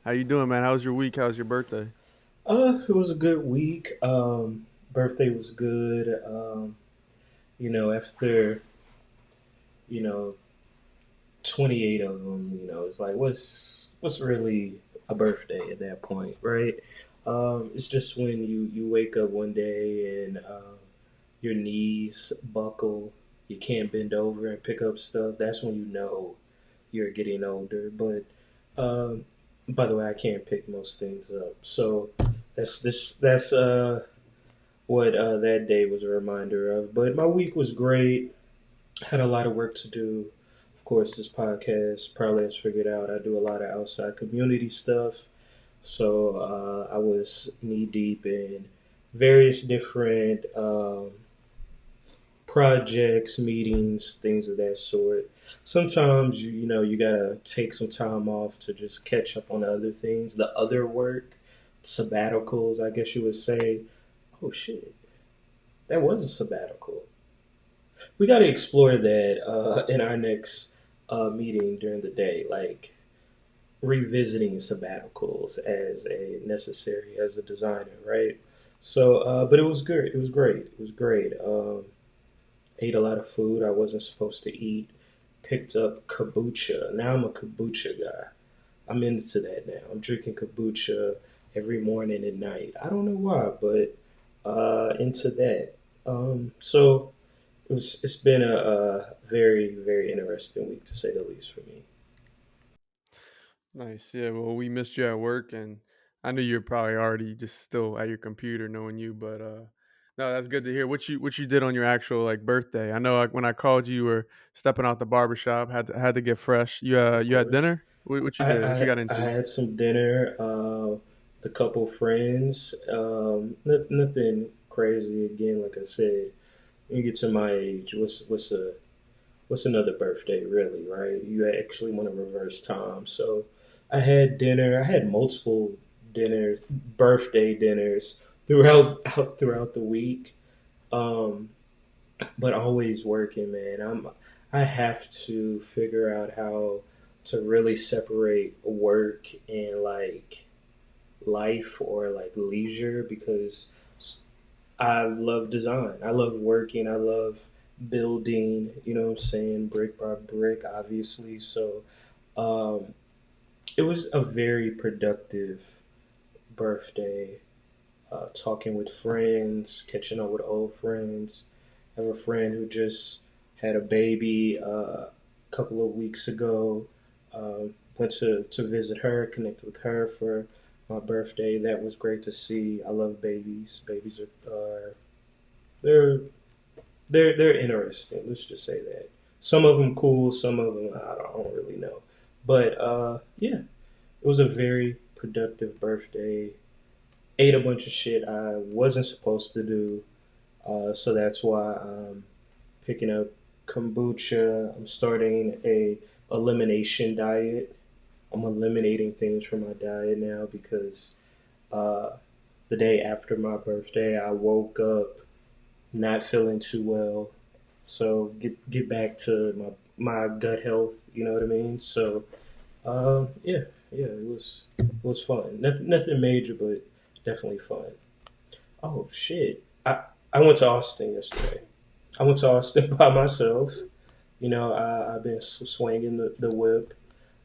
How you doing, man? How's your week? How's your birthday? It was a good week. Birthday was good. After, you know, 28 of them, it's like, what's really a birthday at that point, right? It's just when you wake up one day and your knees buckle, you can't bend over and pick up stuff. That's when you know you're getting older. But um, by the way, I can't pick most things up. So that's what that day was a reminder of. But my week was great. Had a lot of work to do. Of course, this podcast probably has figured out I do a lot of outside community stuff. So I was knee deep in various different projects, meetings, things of that sort. Sometimes you gotta take some time off to just catch up on other things, the other work, sabbaticals, I guess you would say. Oh shit, that was a sabbatical. We got to explore that in our next meeting during the day, like revisiting sabbaticals as a necessary as a designer, right? So, but it was good. It was great. It was great. Ate a lot of food I wasn't supposed to eat. Picked up kombucha. Now I'm a kombucha guy. I'm into that now. I'm drinking kombucha every morning and night. I don't know why, but into that. So it's been a very very interesting week to say the least for me. Nice. Yeah. Well, we missed you at work, and I knew you're probably already just still at your computer, knowing you. But no, that's good to hear. What you did on your actual like birthday? I know like, when I called you, you were stepping out the barbershop. Had to get fresh. Of You had course, dinner. What you did? What you got I into? had some dinner with a couple friends. Nothing crazy. Again, like I said, when you get to my age, what's another birthday really, right? You actually want to reverse time. So I had dinner. I had multiple dinners, birthday dinners throughout the week. Um, but always working, man. I have to figure out how to really separate work and like life or like leisure because I love design. I love working. I love building, you know what I'm saying, brick by brick, obviously. So um, it was a very productive birthday. Talking with friends, catching up with old friends. I have a friend who just had a baby a couple of weeks ago. Went to visit her, connect with her for my birthday. That was great to see. I love babies. Babies are they're they're interesting. Let's just say that. Some of them cool. Some of them I don't really know. But yeah, it was a very productive birthday. Ate a bunch of shit I wasn't supposed to do. So that's why I'm picking up kombucha. I'm starting a elimination diet. I'm eliminating things from my diet now because uh, the day after my birthday, I woke up not feeling too well. So get back to my gut health. You know what I mean? So yeah, it was fun. Nothing major, but definitely fun. Oh shit! I went to Austin yesterday. I went to Austin by myself. I've been swinging the whip.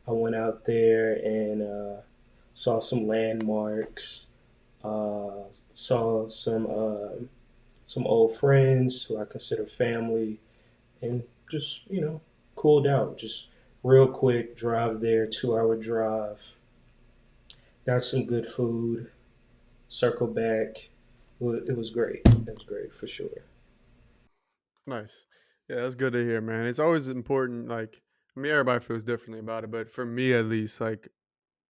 I went out there and saw some landmarks. Saw some old friends who I consider family, and just cooled out. Just real quick drive there, 2 hour drive. Got some good food. Circle back. It was great. It was great for sure. Nice. Yeah, that's good to hear, man. It's always important. Like, I mean, everybody feels differently about it, but for me at least, like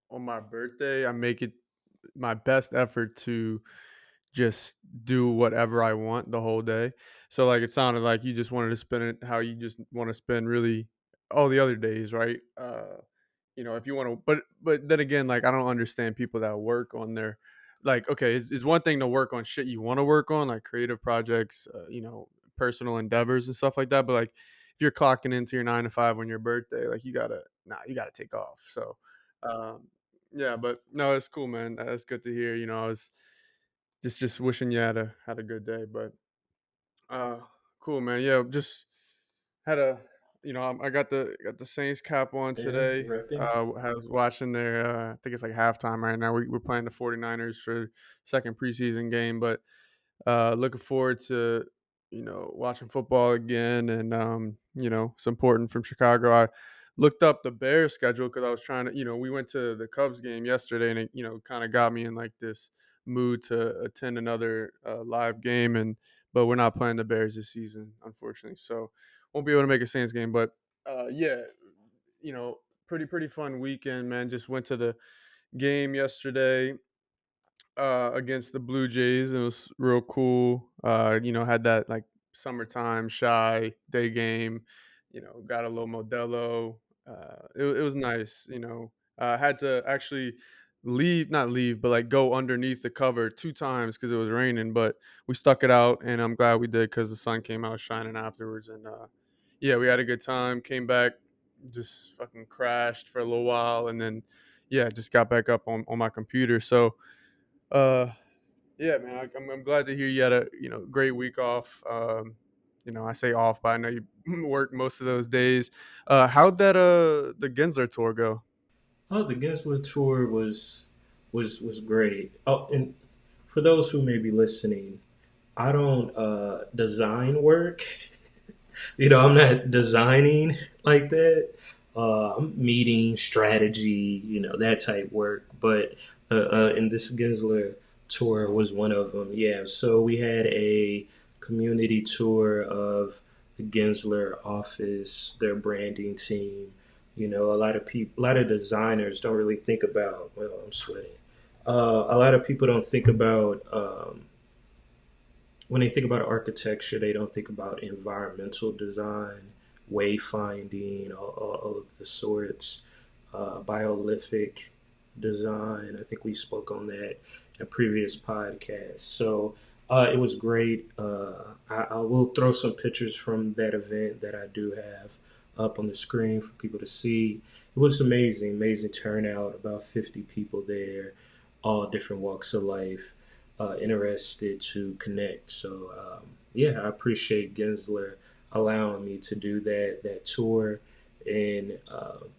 on my birthday, I make it my best effort to just do whatever I want the whole day. So like it sounded like you just wanted to spend it how you just want to spend really all the other days, right? If you want to, but then again, like I don't understand people that work on their like okay, it's one thing to work on shit you want to work on, like creative projects, personal endeavors and stuff like that. But like if you're clocking into your 9 to 5 on your birthday, like you gotta take off. So um Yeah, but no, it's cool, man. That's good to hear. I was just wishing you had a good day, but uh, cool, man. Yeah, just had a I got the Saints cap on Yeah, today. repping. I was watching their I think it's like halftime right now. We're playing the 49ers for second preseason game, but looking forward to watching football again, and it's important from Chicago. I looked up the Bears schedule because I was trying to we went to the Cubs game yesterday, and it kind of got me in like this mood to attend another live game, and but we're not playing the Bears this season, unfortunately, so won't be able to make a Saints game. But yeah, pretty fun weekend, man. Just went to the game yesterday against the Blue Jays. It was real cool. Had that like summertime shy day game. Got a little Modelo. It was nice. Had to actually leave, not leave, but like go underneath the cover two times because it was raining. But we stuck it out, and I'm glad we did because the sun came out shining afterwards. And yeah, we had a good time. Came back, just fucking crashed for a little while, and then yeah, just got back up on my computer. So uh, yeah, man, I'm glad to hear you had a great week off. I say off, but I know you work most of those days. How'd that the Gensler tour go? Oh, the Gensler tour was great. Oh, and for those who may be listening, I don't design work. I'm not designing like that. I'm meeting strategy, that type work. But and this Gensler tour was one of them. Yeah, so we had a community tour of the Gensler office, their branding team. A lot of people, a lot of designers don't really think about. Well, I'm sweating. A lot of people don't think about when they think about architecture, they don't think about environmental design, wayfinding, all of the sorts, biolithic design. I think we spoke on that in a previous podcast. So it was great. I will throw some pictures from that event that I do have up on the screen for people to see. It was amazing, amazing turnout, about 50 people there, all different walks of life interested to connect. So yeah, I appreciate Gensler allowing me to do that tour, and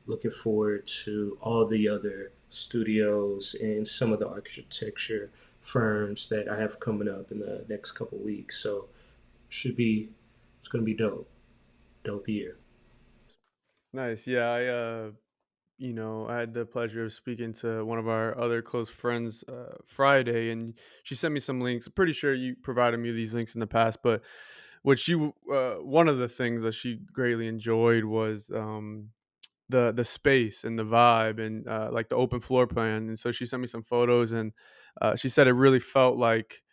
looking forward to all the other studios and some of the architecture firms that I have coming up in the next couple weeks. So should be it's gonna be dope year. Nice. Yeah, I had the pleasure of speaking to one of our other close friends Friday, and she sent me some links. I'm pretty sure you provided me these links in the past, but one of the things that she greatly enjoyed was the space and the vibe and like the open floor plan. And so she sent me some photos, and she said it really felt like,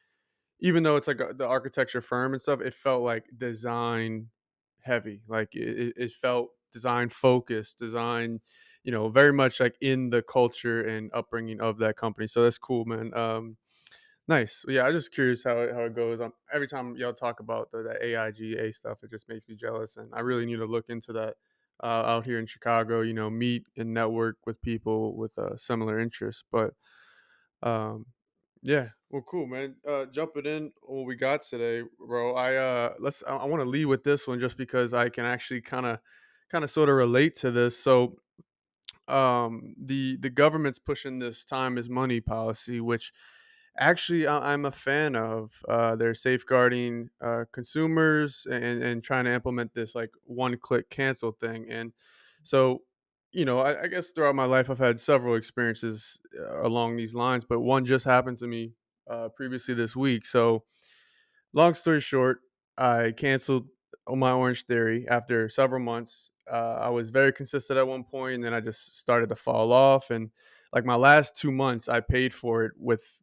even though it's like the architecture firm and stuff, it felt like design heavy. Like it felt design focused, design, very much like in the culture and upbringing of that company. So that's cool, man. Nice. Yeah, I'm just curious how it goes. Every time y'all talk about the AIGA stuff, it just makes me jealous, and I really need to look into that out here in Chicago. Meet and network with people with similar interests. But um, yeah, well, cool, man. Jumping in what we got today, bro. I want to lead with this one just because I can actually kind of sort of relate to this. So the government's pushing this time is money policy, which actually I'm a fan of. They're safeguarding consumers and trying to implement this like one click cancel thing. And so I guess throughout my life I've had several experiences along these lines, but one just happened to me previously this week. So long story short, I canceled on my Orange Theory after several months. I was very consistent at one point, and then I just started to fall off. And like my last 2 months, I paid for it with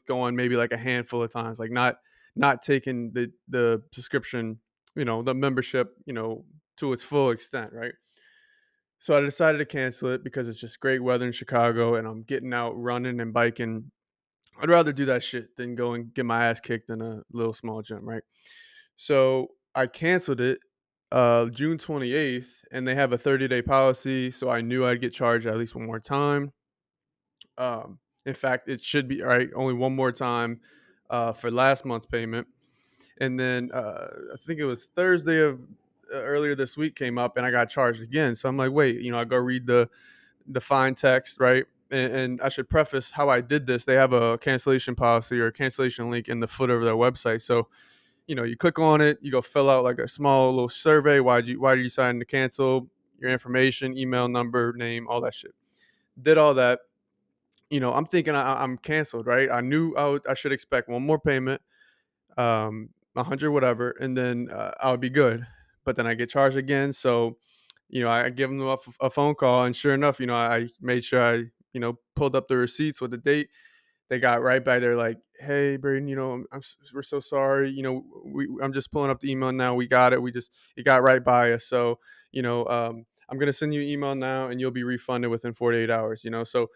going maybe like a handful of times, like not taking the subscription, the membership, to its full extent, right? So I decided to cancel it because it's just great weather in Chicago, and I'm getting out running and biking. I'd rather do that shit than go and get my ass kicked in a little small gym, right? So I canceled it June 28th, and they have a 30-day policy. So I knew I'd get charged at least one more time. In fact, it should be right. Only one more time for last month's payment, and then I think it was Thursday of earlier this week came up, and I got charged again. So I'm like, wait, I go read the fine text, right? And I should preface how I did this. They have a cancellation policy or a cancellation link in the footer of their website. So you click on it, you go fill out like a small little survey. Why did you decide to cancel? Your information, email, number, name, all that shit. Did all that. I'm thinking I'm canceled, right? I knew I should expect one more payment, 100 whatever, and then I would be good. But then I get charged again, so I give them a phone call, and sure enough, I made sure I pulled up the receipts with the date. They got right by there, like, "Hey, Braden, we're so sorry. I'm just pulling up the email now. We got it. It got right by us. So I'm gonna send you an email now, and you'll be refunded within 48 hours. So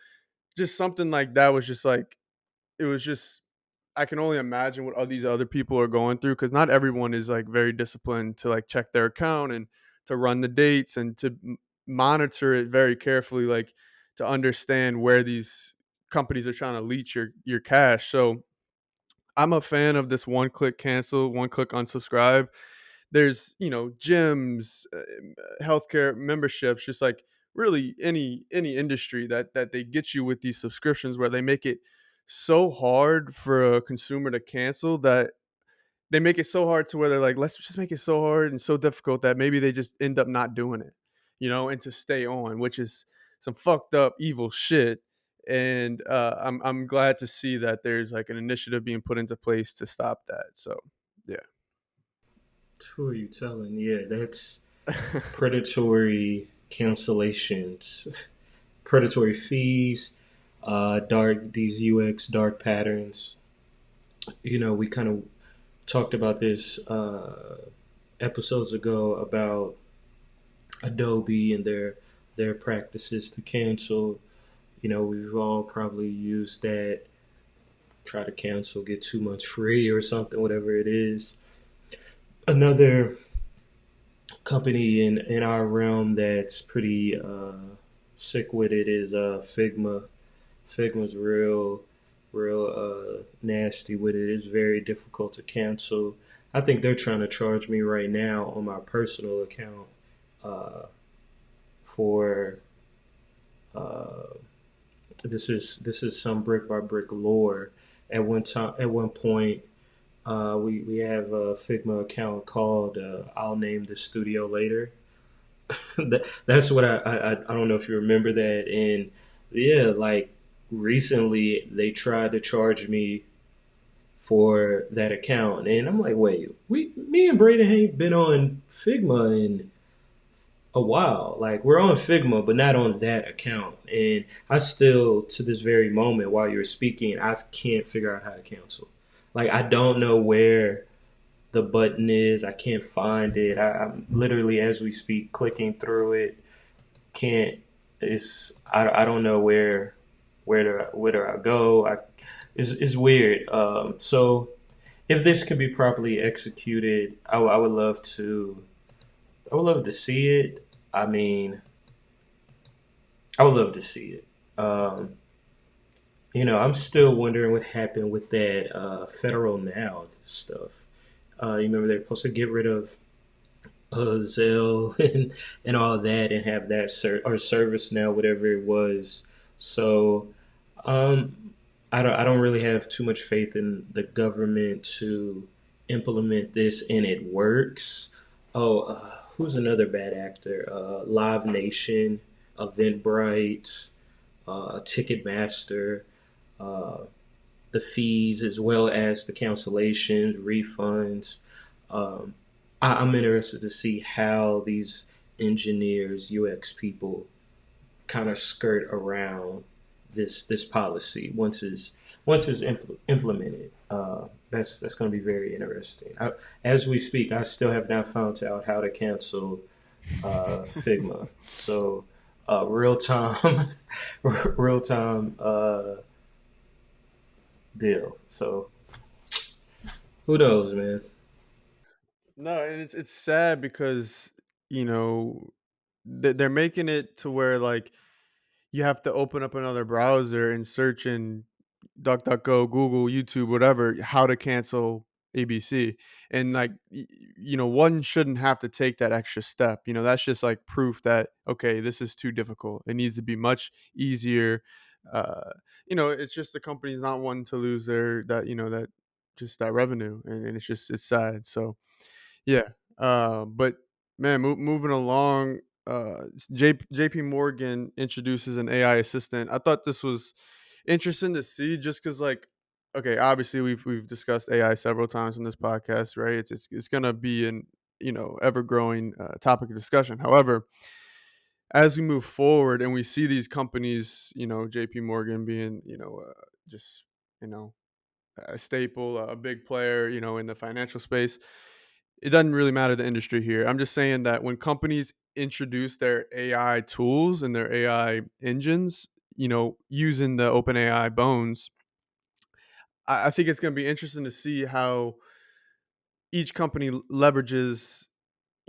just something like that was just like it was just I can only imagine what all these other people are going through because not everyone is like very disciplined to like check their account and to run the dates and to monitor it very carefully, like to understand where these companies are trying to leech your cash. So I'm a fan of this one click cancel, one click unsubscribe. There's gyms, healthcare memberships, just like really any industry that they get you with these subscriptions where they make it so hard for a consumer to cancel that they make it so hard to where they're like, let's just make it so hard and so difficult that maybe they just end up not doing it, and to stay on, which is some fucked up evil shit. And I'm glad to see that there's like an initiative being put into place to stop that. So yeah. Who are you telling? Yeah, that's predatory cancellations, predatory fees, dark these UX dark patterns. We kind of talked about this episodes ago about Adobe and their practices to cancel. We've all probably used that. Try to cancel, get 2 months free or something, whatever it is. Another company in our realm that's pretty sick with it is Figma. Figma's real nasty with it. It's very difficult to cancel. I think they're trying to charge me right now on my personal account uh, for uh, this is some brick by brick lore. At one point, we have a Figma account called I'll name the studio later. That's what I don't know if you remember that. And yeah, like recently they tried to charge me for that account, and I'm like, wait, me and Braden ain't been on Figma in a while. Like we're on Figma, but not on that account. And I still, to this very moment, while you're speaking, I can't figure out how to cancel. Like I don't know where the button is. I can't find it. I'm literally, as we speak, clicking through it. Can't. I don't know where do I go. It's weird. So if this could be properly executed, I would love to. I would love to see it. I mean, I would love to see it. I'm still wondering what happened with that federal now stuff. You remember they're supposed to get rid of Zelle and all that and have that or service now, whatever it was. So I don't really have too much faith in the government to implement this and it works. Oh, who's another bad actor? Live Nation, Eventbrite, Ticketmaster, uh, the fees as well as the cancellations, refunds. Um, I'm interested to see how these engineers, UX people, kind of skirt around this policy once it's implemented. That's going to be very interesting. As we speak, I still have not found out how to cancel Figma. So real time, real time deal. So who knows, man? No, and it's sad because you know they're making it to where like you have to open up another browser and search in DuckDuckGo, Google, YouTube, whatever, how to cancel ABC. And like, one shouldn't have to take that extra step. That's just like proof that, okay, this is too difficult. It needs to be much easier. Uh, it's just the company's not wanting to lose that just that revenue. And it's sad. So, yeah, but man, moving along, JP Morgan introduces an AI assistant. I thought this was interesting to see, just because, like, okay, obviously we've discussed AI several times on this podcast, right? It's gonna be an ever growing topic of discussion. However, as we move forward and we see these companies, JP Morgan being just you know a staple, a big player, in the financial space. It doesn't really matter the industry here. I'm just saying that when companies introduce their AI tools and their AI engines, using the OpenAI bones, I think it's going to be interesting to see how each company leverages,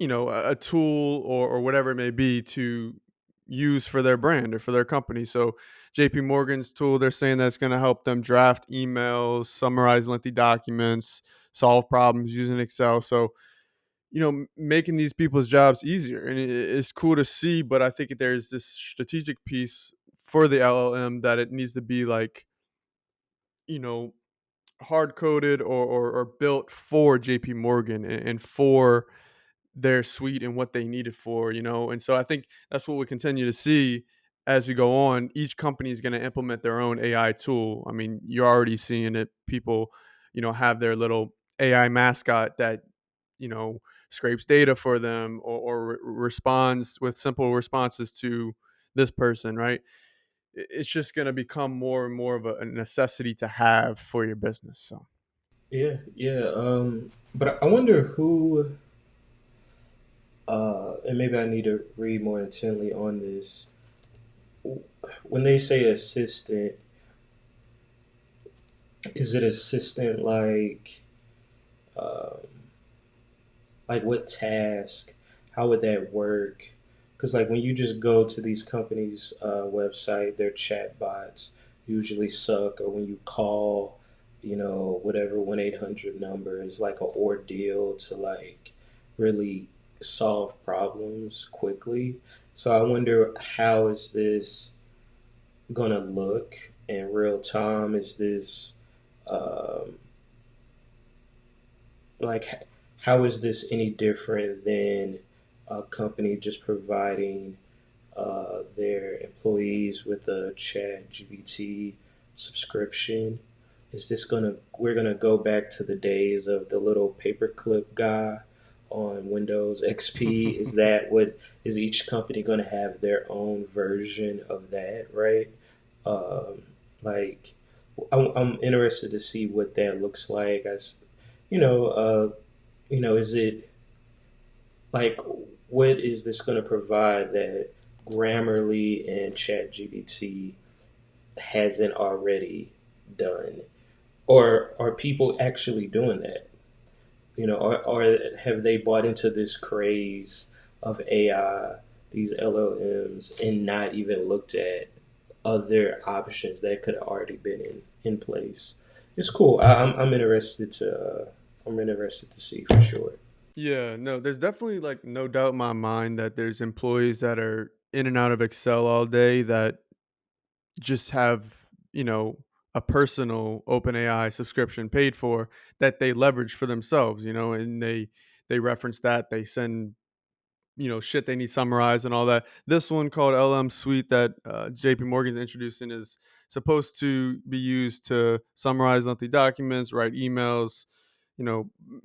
a tool or whatever it may be to use for their brand or for their company. So JP Morgan's tool, they're saying that's going to help them draft emails, summarize lengthy documents, solve problems using Excel. So, making these people's jobs easier. And it's cool to see, but I think there's this strategic piece for the LLM that it needs to be like, you know, hard coded or built for JP Morgan and for their suite and what they need it for, And so I think that's what we continue to see as we go on. Each company is going to implement their own AI tool. I mean, you're already seeing it. People, have their little AI mascot that, you know, scrapes data for them or responds with simple responses to this person, right? It's just going to become more and more of a necessity to have for your business. So, Yeah, yeah. But I wonder who, and maybe I need to read more intently on this. When they say assistant, is it assistant um, like what task? How would that work? Because like when you just go to these companies' website, their chat bots usually suck, or when you call, whatever 1-800 number is like an ordeal to like really solve problems quickly. So I wonder, how is this gonna look in real time? Is this um, like, how is this any different than a company just providing their employees with a chat GPT subscription? Is this gonna We're gonna go back to the days of the little paperclip guy on Windows XP? Is that what is each company gonna have their own version of that, right? Um, like, I'm interested to see what that looks like. You know, uh, is it like, what is this going to provide that Grammarly and ChatGPT hasn't already done? Or are people actually doing that? Or have they bought into this craze of AI, these LLMs, and not even looked at other options that could have already been in place? It's cool. I'm interested to see for sure. yeah, no, there's definitely like no doubt in my mind that there's employees that are in and out of Excel all day that just have, a personal OpenAI subscription paid for that they leverage for themselves, and they reference that, they send shit they need summarized and all that. This one called LM Suite that JP Morgan's introducing is supposed to be used to summarize lengthy documents, write emails,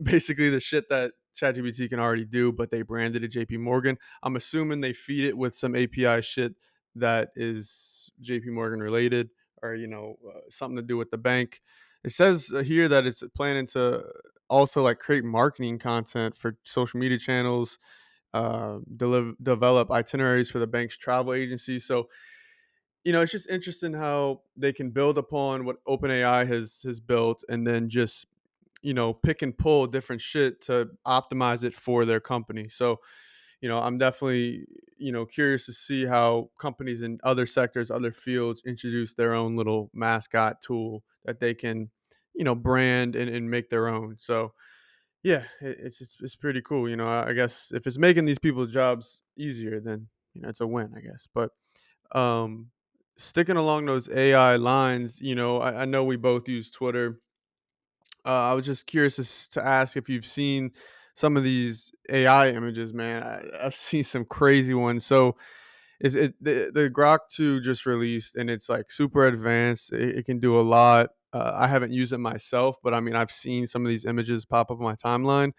basically the shit that ChatGPT can already do, but they branded it JP Morgan. I'm assuming they feed it with some API shit that is JP Morgan related or, something to do with the bank. It says here that it's planning to also like create marketing content for social media channels, develop itineraries for the bank's travel agency. So, it's just interesting how they can build upon what OpenAI has built, and then just pick and pull different shit to optimize it for their company. So, I'm definitely, curious to see how companies in other sectors, other fields introduce their own little mascot tool that they can, brand and make their own. So yeah, it's pretty cool. I guess if it's making these people's jobs easier, then it's a win, I guess. But um, sticking along those AI lines, I know we both use Twitter. I was just curious to ask if you've seen some of these AI images, man. I've seen some crazy ones. So, is it the Grok-2 just released and it's like super advanced? It can do a lot. I haven't used it myself, but I mean, I've seen some of these images pop up on my timeline.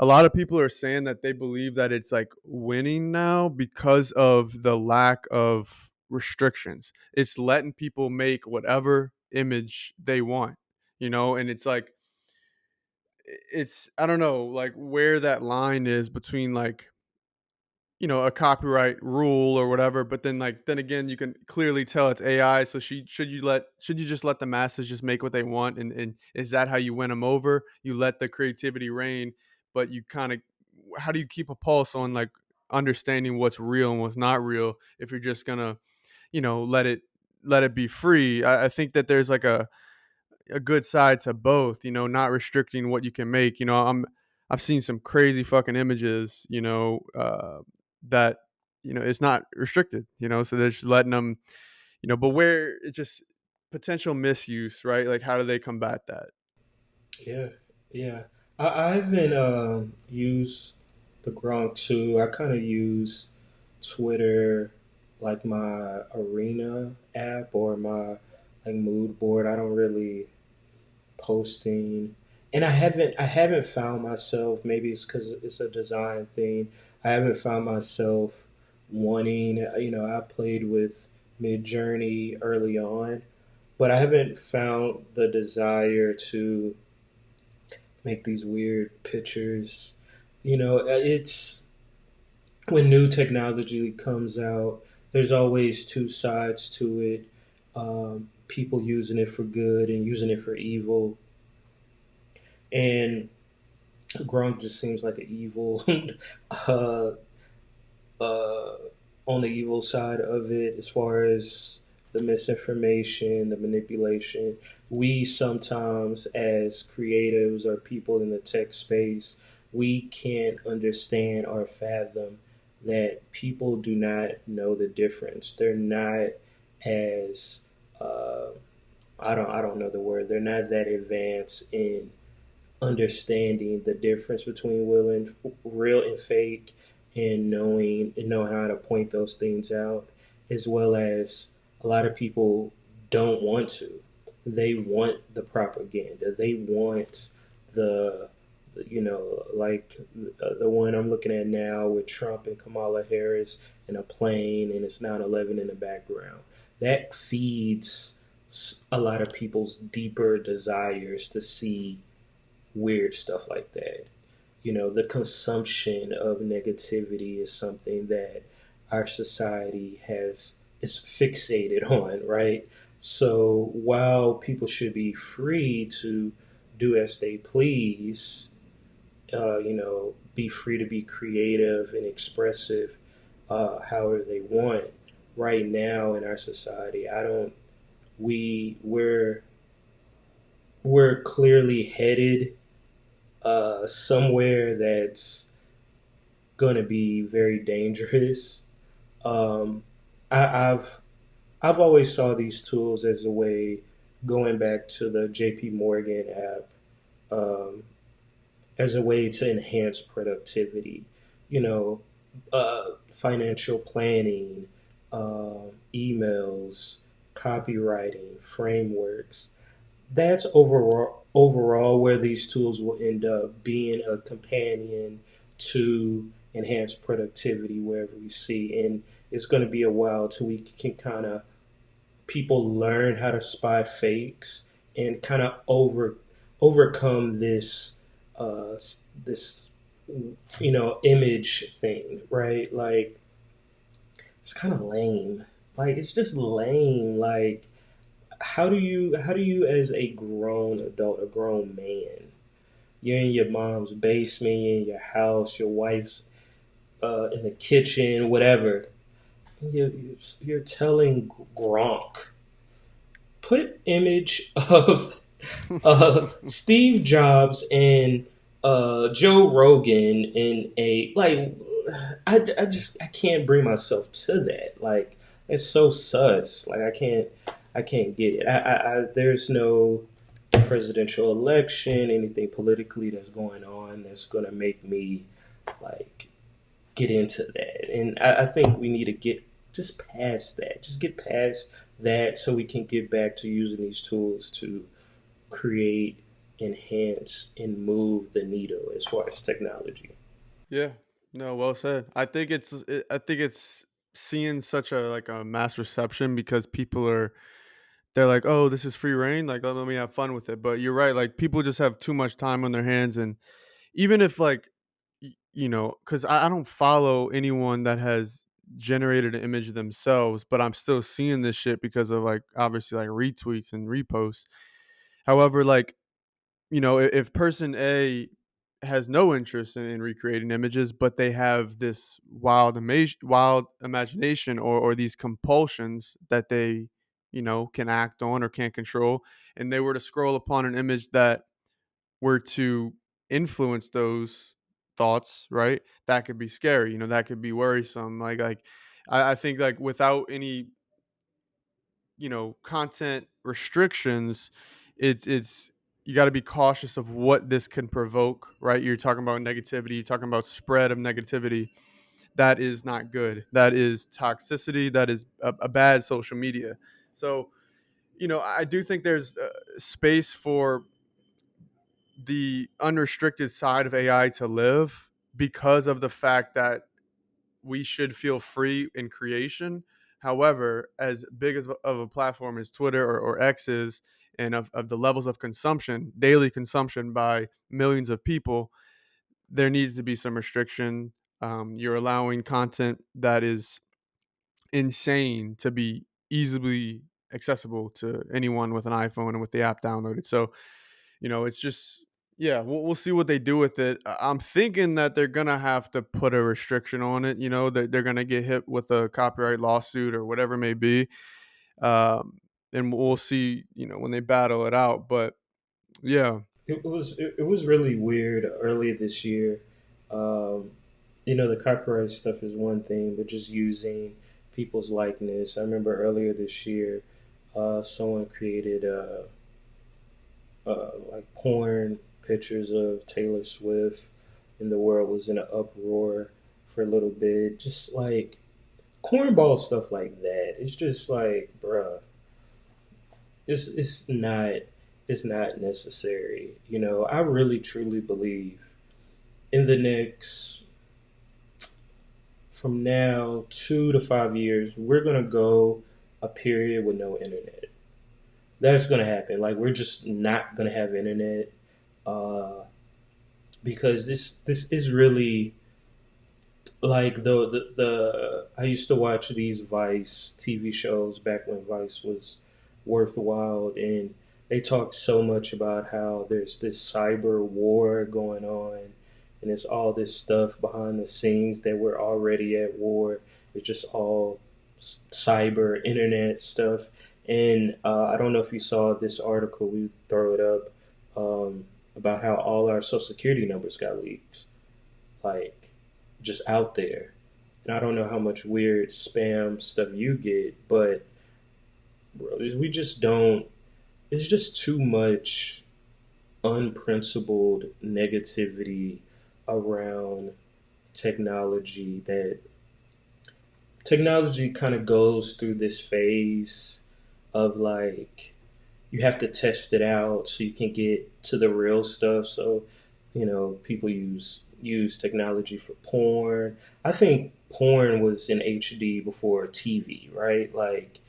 A lot of people are saying that they believe that it's like winning now because of the lack of restrictions. It's letting people make whatever image they want, and it's like it's I don't know like where that line is between like a copyright rule or whatever, but then again you can clearly tell it's AI. So should you just let the masses just make what they want, and is that how you win them over? You let the creativity reign, but you kind of how do you keep a pulse on like understanding what's real and what's not real if you're just gonna let it be free? I think that there's like a good side to both, not restricting what you can make. I've seen some crazy fucking images, that it's not restricted, so they're just letting them, but where it's just potential misuse, right? Like how do they combat that? Yeah, yeah. I haven't used the Gronk 2. I kind of use Twitter, like my Arena app or my like mood board. I don't really posting, and I haven't found myself. Maybe it's because it's a design thing. I haven't found myself wanting. I played with Mid Journey early on, but I haven't found the desire to make these weird pictures. It's when new technology comes out, there's always two sides to it. People using it for good and using it for evil. And Gronk just seems like an evil, uh, uh, on the evil side of it, as far as the misinformation, the manipulation. We sometimes, as creatives or people in the tech space, we can't understand or fathom that people do not know the difference. They're not as I don't know the word. They're not that advanced in understanding the difference between real and fake, and knowing how to point those things out, as well as a lot of people don't want to. They want the propaganda. They want the like the one I'm looking at now with Trump and Kamala Harris in a plane, and it's 9/11 in the background. That feeds a lot of people's deeper desires to see weird stuff like that. The consumption of negativity is something that our society is fixated on, right? So while people should be free to do as they please, be free to be creative and expressive, however they want. Right now in our society, I don't. We're clearly headed somewhere that's going to be very dangerous. Um, I've always saw these tools as a way, going back to the JPMorgan app, um, as a way to enhance productivity. You know, Financial planning, emails, copywriting, frameworks. That's overall where these tools will end up being a companion to enhance productivity wherever we see. And it's going to be a while till we can kind of people learn how to spy fakes and kind of overcome uh, this image thing, right? Like, it's kind of lame. Like, it's just lame. Like, how do you as a grown adult, a grown man, you're in your mom's basement, you're in your house, your wife's in the kitchen, whatever. You're telling Gronk, put image of Steve Jobs and Joe Rogan in a like. I can't bring myself to that. Like it's so sus. Like I can't get it. There's no presidential election, anything politically that's going on that's gonna make me like get into that. And I think we need to get just past that. Just get past that so we can get back to using these tools to create, enhance, and move the needle as far as technology. Yeah. No, well said. I think it's seeing such a like a mass reception because people are they're like, "Oh, this is free reign, like let me have fun with it." But you're right, like people just have too much time on their hands and even if like you know, cuz I don't follow anyone that has generated an image themselves, but I'm still seeing this shit because of like obviously like retweets and reposts. However, like you know, if person A has no interest in recreating images, but they have this wild imagination or these compulsions that they, you know, can act on or can't control, and they were to scroll upon an image that were to influence those thoughts, right? That could be scary. You know, that could be worrisome. I think like without any you know content restrictions it's you got to be cautious of what this can provoke, right? You're talking about negativity, you're talking about spread of negativity. That is not good, that is toxicity, that is a bad social media. So you know I do think there's space for the unrestricted side of AI to live because of the fact that we should feel free in creation. However, as big as of a platform as Twitter or X is, and of the levels of consumption, daily consumption by millions of people, there needs to be some restriction. You're allowing content that is insane to be easily accessible to anyone with an iPhone and with the app downloaded. So you know, it's just yeah, we'll see what they do with it. I'm thinking that they're gonna have to put a restriction on it. You know, that they're gonna get hit with a copyright lawsuit or whatever it may be, um, and we'll see. You know, when they battle it out. But yeah, It was really weird earlier this year. Um, the copyright stuff is one thing, but just using people's likeness. I remember earlier this year, someone created like porn pictures of Taylor Swift, and the world was in an uproar for a little bit. Just like cornball stuff like that. It's just like, bruh, it's not necessary. I really truly believe in the next from now 2 to 5 years, we're gonna go a period with no internet. That's gonna happen. Like we're just not gonna have internet uh, because this is really like the I used to watch these Vice TV shows back when Vice was worthwhile, and they talk so much about how there's this cyber war going on, and it's all this stuff behind the scenes that we're already at war. It's just all cyber internet stuff, and I don't know if you saw this article. We throw it up about how all our social security numbers got leaked, like just out there. And I don't know how much weird spam stuff you get, but bro, we just don't. It's just too much unprincipled negativity around technology that technology kind of goes through this phase of like you have to test it out so you can get to the real stuff. So, people use technology for porn. I think porn was in HD before TV, right? Like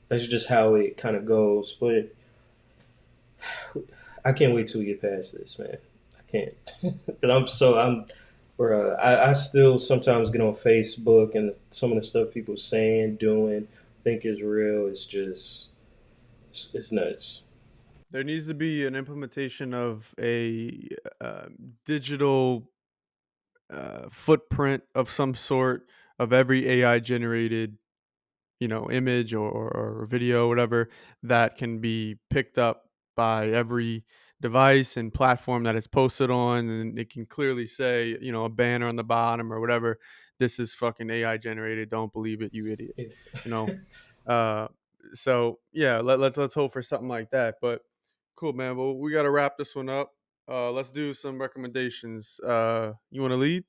that's just how it kind of goes. But I can't wait till we get past this, man. I can't. But bruh, I still sometimes get on Facebook and some of the stuff people saying, doing, think is real. It's just, it's nuts. there needs to be an implementation of a digital footprint of some sort of every AI generated, image or video, whatever, that can be picked up by every device and platform that it's posted on. And it can clearly say, a banner on the bottom or whatever, this is fucking AI generated. Don't believe it, you idiot. Yeah. You know? Uh, so yeah, let's hope for something like that. But cool, man. Well, we got to wrap this one up. Let's do some recommendations. You want to lead?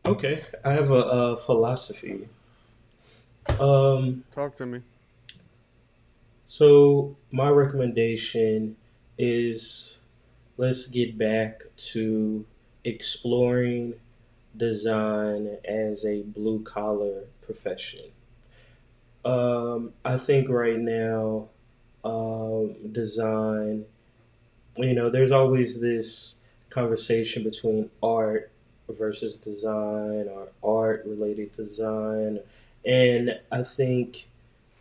Okay, I have a philosophy. Um, Talk to me. so my recommendation is let's get back to exploring design as a blue collar profession. I think right now, design, there's always this conversation between art versus design or art related to design. And I think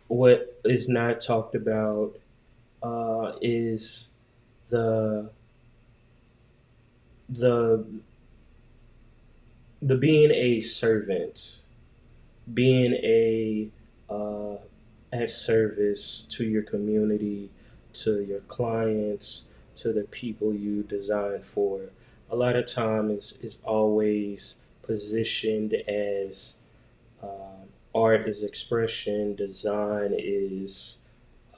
what is not talked about is the the the being a servant, being a uh, at service to your community, to your clients, to the people you design for. A lot of times is always positioned as art is expression, design is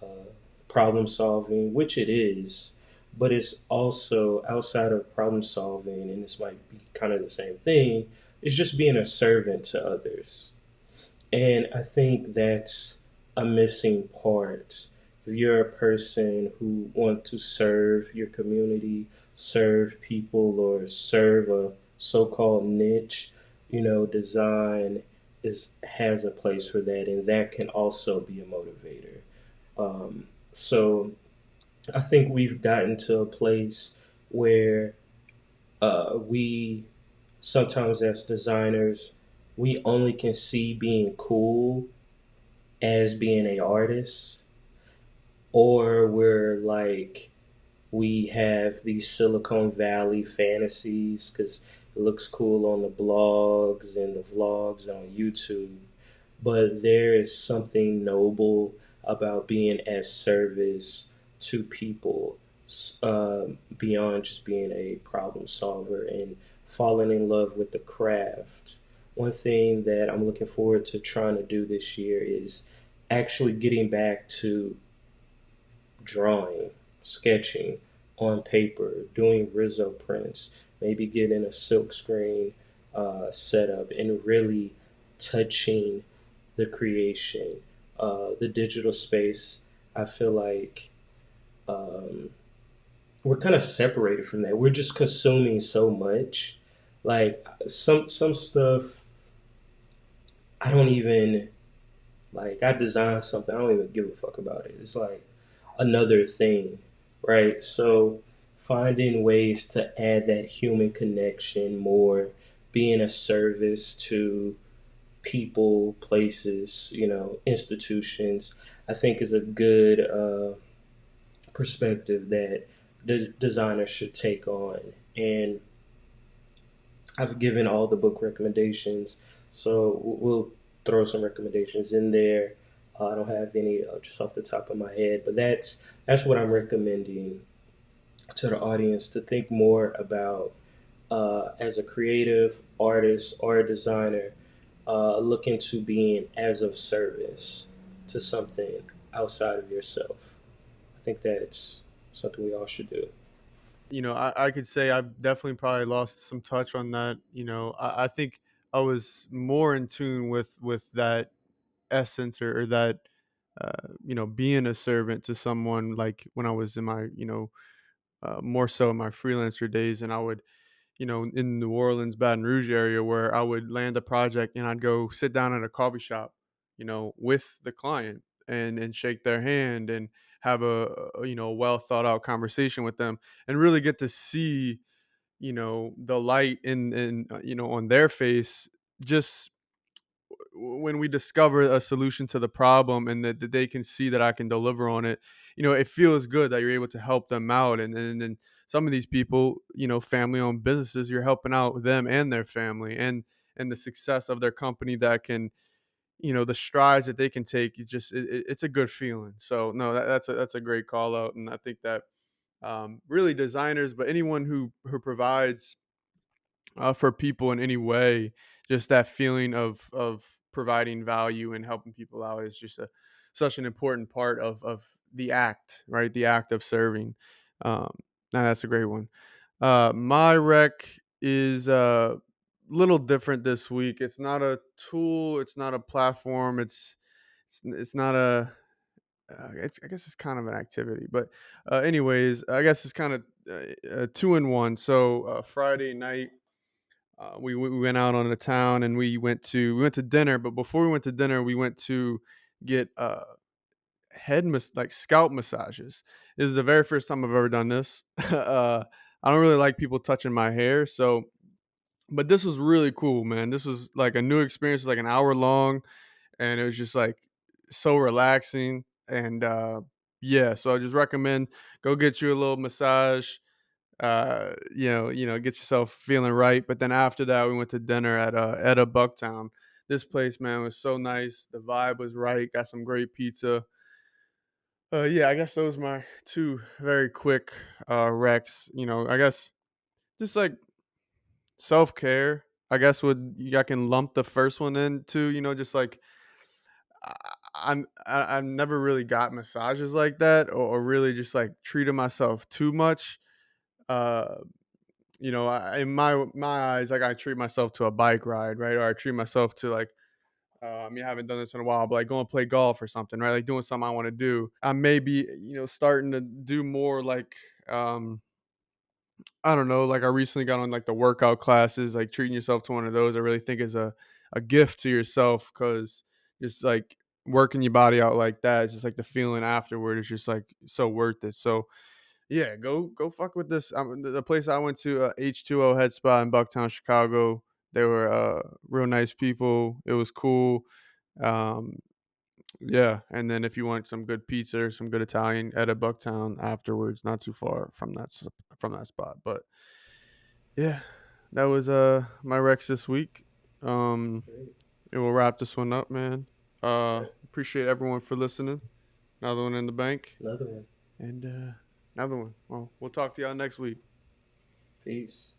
uh, problem solving, which it is, but it's also outside of problem solving, and this might be kind of the same thing. It's just being a servant to others, and I think that's a missing part. If you're a person who wants to serve your community, serve people, or serve a so-called niche, design is has a place for that, and that can also be a motivator. So I think we've gotten to a place where we sometimes as designers we only can see being cool as being a artist, or we're like we have these Silicon Valley fantasies because it looks cool on the blogs and the vlogs on YouTube. But there is something noble about being at service to people beyond just being a problem solver and falling in love with the craft. One thing that I'm looking forward to trying to do this year is actually getting back to drawing, sketching on paper, doing Rizzo prints, maybe getting a silk screen set up and really touching the creation. The digital space, I feel like um, we're kind of separated from that. We're just consuming so much. Like some stuff, I don't even like. I design something, I don't even give a fuck about it. It's like another thing, right? So finding ways to add that human connection more, being a service to people, places, institutions, I think is a good perspective that the designer should take on. And I've given all the book recommendations, so we'll throw some recommendations in there. I don't have any just off the top of my head, but that's what I'm recommending to the audience to think more about as a creative artist or a designer, looking to being as of service to something outside of yourself. I think that's something we all should do. I could say I've definitely probably lost some touch on that. I think I was more in tune with that essence or that being a servant to someone, like when I was in my more so in my freelancer days, and I would in New Orleans, Baton Rouge area, where I would land a project and I'd go sit down at a coffee shop, with the client and shake their hand and have well thought out conversation with them and really get to see, the light in on their face, just when we discover a solution to the problem and that they can see that I can deliver on it, it feels good that you're able to help them out. And some of these people, family owned businesses, you're helping out them and their family and the success of their company that can, the strides that they can take. It's a good feeling. So no, that's a great call out. And I think that really designers, but anyone who provides for people in any way, just that feeling of providing value and helping people out is just such an important part of the act, right? The act of serving. Now that's a great one. My rec is a little different this week. It's not a tool. It's not a platform. It's not a. I guess it's kind of an activity, but anyways, I guess it's kind of two in one. So Friday night, we went out on the town and we went to dinner. But before we went to dinner, we went to get like scalp massages. This is the very first time I've ever done this. I don't really like people touching my hair, so but this was really cool, man. This was like a new experience, like an hour long, and it was just like so relaxing. And yeah, so I just recommend go get you a little massage. Get yourself feeling right. But then after that, we went to dinner at a Bucktown. This place, man, was so nice. The vibe was right. Got some great pizza. Yeah, I guess those are my two very quick recs. I guess just like self care. I guess I can lump the first one into. Just like I've never really got massages like that, or really just like treated myself too much. Uh, in my eyes, like I treat myself to a bike ride, right? Or I treat myself to like I haven't done this in a while, but like going to play golf or something, right? Like doing something I want to do. I may be, starting to do more like, I don't know, like I recently got on like the workout classes, like treating yourself to one of those. I really think is a gift to yourself because just like working your body out like that, it's just like the feeling afterward is just like so worth it. So yeah, go fuck with this. The place I went to, H2O Head Spa in Bucktown, Chicago. They were real nice people. It was cool. Um, yeah, and then if you want some good pizza or some good Italian at a Bucktown afterwards, not too far from that spot. But yeah, that was my Rex this week. Um, Great. it will wrap this one up, man. Sir. Appreciate everyone for listening. Another one in the bank, Another one. and another one. Well, we'll talk to y'all next week. Peace.